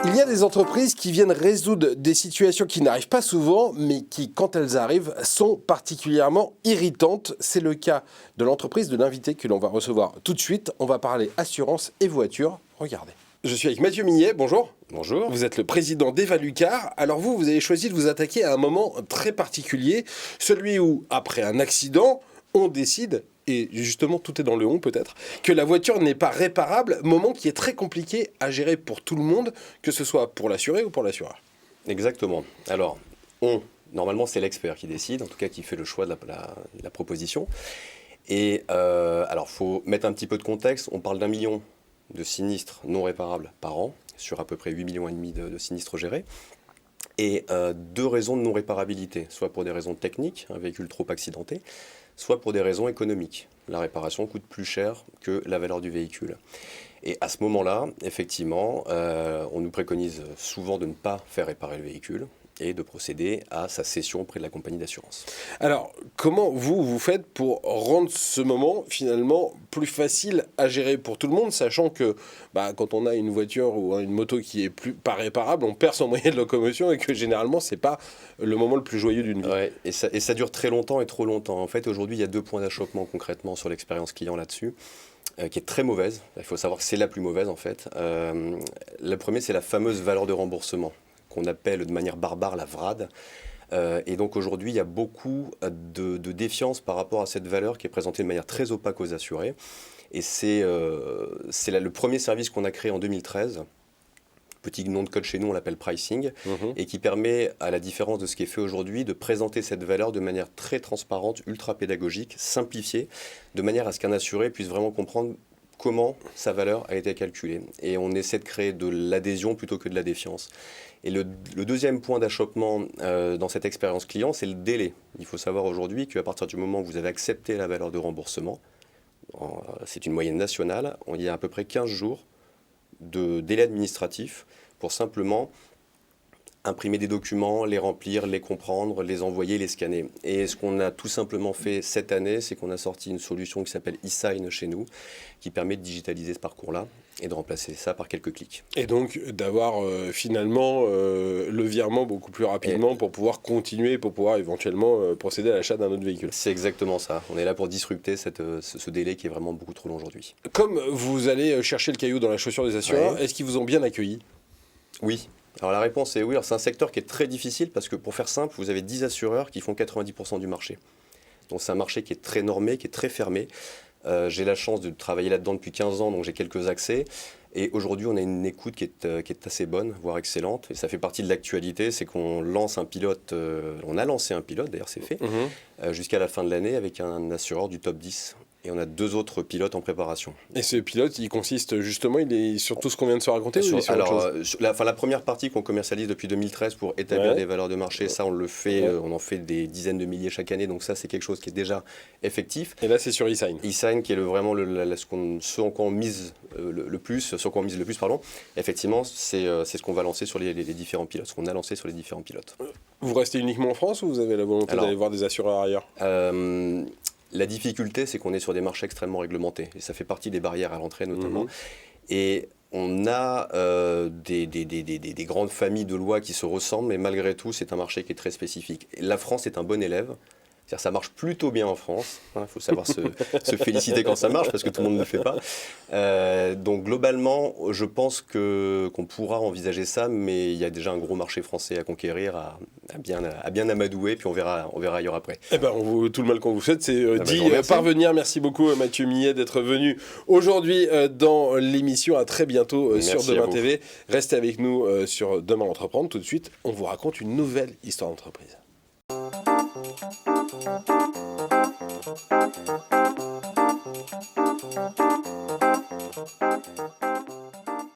Il y a des entreprises qui viennent résoudre des situations qui n'arrivent pas souvent, mais qui, quand elles arrivent, sont particulièrement irritantes. C'est le cas de l'entreprise de l'invité que l'on va recevoir tout de suite. On va parler assurance et voiture. Regardez. Je suis avec Mathieu Millet, bonjour. Bonjour. Vous êtes le président d'Evalucar. Alors vous avez choisi de vous attaquer à un moment très particulier, celui où, après un accident, on décide, et justement tout est dans le on peut-être, que la voiture n'est pas réparable, moment qui est très compliqué à gérer pour tout le monde, que ce soit pour l'assuré ou pour l'assureur. Exactement. Alors, normalement c'est l'expert qui décide, en tout cas qui fait le choix de la proposition. Et alors, faut mettre un petit peu de contexte, on parle d'1 million de sinistres non réparables par an, sur à peu près 8,5 millions de sinistres gérés. Et 2 raisons de non-réparabilité, soit pour des raisons techniques, un véhicule trop accidenté, soit pour des raisons économiques. La réparation coûte plus cher que la valeur du véhicule. Et à ce moment-là, effectivement, on nous préconise souvent de ne pas faire réparer le véhicule et de procéder à sa cession auprès de la compagnie d'assurance. Alors, comment vous faites pour rendre ce moment finalement plus facile à gérer pour tout le monde, sachant que quand on a une voiture ou une moto qui est pas réparable, on perd son moyen de locomotion et que généralement, c'est pas le moment le plus joyeux d'une vie. Ouais, et ça dure très longtemps et trop longtemps. En fait, aujourd'hui, il y a 2 points d'achoppement concrètement sur l'expérience client là-dessus, qui est très mauvaise. Il faut savoir que c'est la plus mauvaise en fait. Le premier, c'est la fameuse valeur de remboursement, qu'on appelle de manière barbare la VRAD. Et donc aujourd'hui, il y a beaucoup de défiance par rapport à cette valeur qui est présentée de manière très opaque aux assurés. Et c'est le premier service qu'on a créé en 2013. Petit nom de code chez nous, on l'appelle pricing, et qui permet, à la différence de ce qui est fait aujourd'hui, de présenter cette valeur de manière très transparente, ultra pédagogique, simplifiée, de manière à ce qu'un assuré puisse vraiment comprendre comment sa valeur a été calculée. Et on essaie de créer de l'adhésion plutôt que de la défiance. Et le deuxième point d'achoppement dans cette expérience client, c'est le délai. Il faut savoir aujourd'hui qu'à partir du moment où vous avez accepté la valeur de remboursement, c'est une moyenne nationale, il y a à peu près 15 jours de délai administratif pour simplement imprimer des documents, les remplir, les comprendre, les envoyer, les scanner. Et ce qu'on a tout simplement fait cette année, c'est qu'on a sorti une solution qui s'appelle eSign chez nous, qui permet de digitaliser ce parcours-là et de remplacer ça par quelques clics. Et donc d'avoir finalement le virement beaucoup plus rapidement pour pouvoir continuer, pour pouvoir éventuellement procéder à l'achat d'un autre véhicule. C'est exactement ça. On est là pour disrupter ce délai qui est vraiment beaucoup trop long aujourd'hui. Comme vous allez chercher le caillou dans la chaussure des assureurs, Est-ce qu'ils vous ont bien accueilli ? Oui. Alors la réponse est oui. Alors, c'est un secteur qui est très difficile parce que pour faire simple, vous avez 10 assureurs qui font 90% du marché. Donc c'est un marché qui est très normé, qui est très fermé. J'ai la chance de travailler là-dedans depuis 15 ans, donc j'ai quelques accès. Et aujourd'hui, on a une écoute qui est assez bonne, voire excellente. Et ça fait partie de l'actualité, c'est qu'on lance un pilote, on a lancé un pilote, d'ailleurs c'est fait, jusqu'à la fin de l'année avec un assureur du top 10. Et on a 2 autres pilotes en préparation. Et ce pilote, il consiste justement, il est sur tout ce qu'on vient de se raconter ou il est sur autre chose ? La première partie qu'on commercialise depuis 2013 pour établir des valeurs de marché, ça on le fait, on en fait des dizaines de milliers chaque année, donc ça c'est quelque chose qui est déjà effectif. Et là c'est sur eSign. eSign qui est vraiment ce en quoi on mise le plus, pardon. Effectivement, c'est ce qu'on va lancer sur les différents pilotes, ce qu'on a lancé sur les différents pilotes. Vous restez uniquement en France ou vous avez la volonté d'aller voir des assureurs ailleurs ? La difficulté, c'est qu'on est sur des marchés extrêmement réglementés. Et ça fait partie des barrières à l'entrée, notamment. Et on a des grandes familles de lois qui se ressemblent, mais malgré tout, c'est un marché qui est très spécifique. Et la France est un bon élève. C'est-à-dire ça marche plutôt bien en France. Il faut savoir se féliciter quand ça marche, parce que tout le monde ne le fait pas. Donc globalement, je pense qu'on pourra envisager ça, mais il y a déjà un gros marché français à conquérir, à bien amadouer, puis on verra ailleurs après. Eh ben, tout le mal qu'on vous souhaite, c'est d'y parvenir. Merci beaucoup Mathieu Millet d'être venu aujourd'hui dans l'émission. À très bientôt sur Demain TV. Restez avec nous sur Demain Entreprendre. Tout de suite, on vous raconte une nouvelle histoire d'entreprise.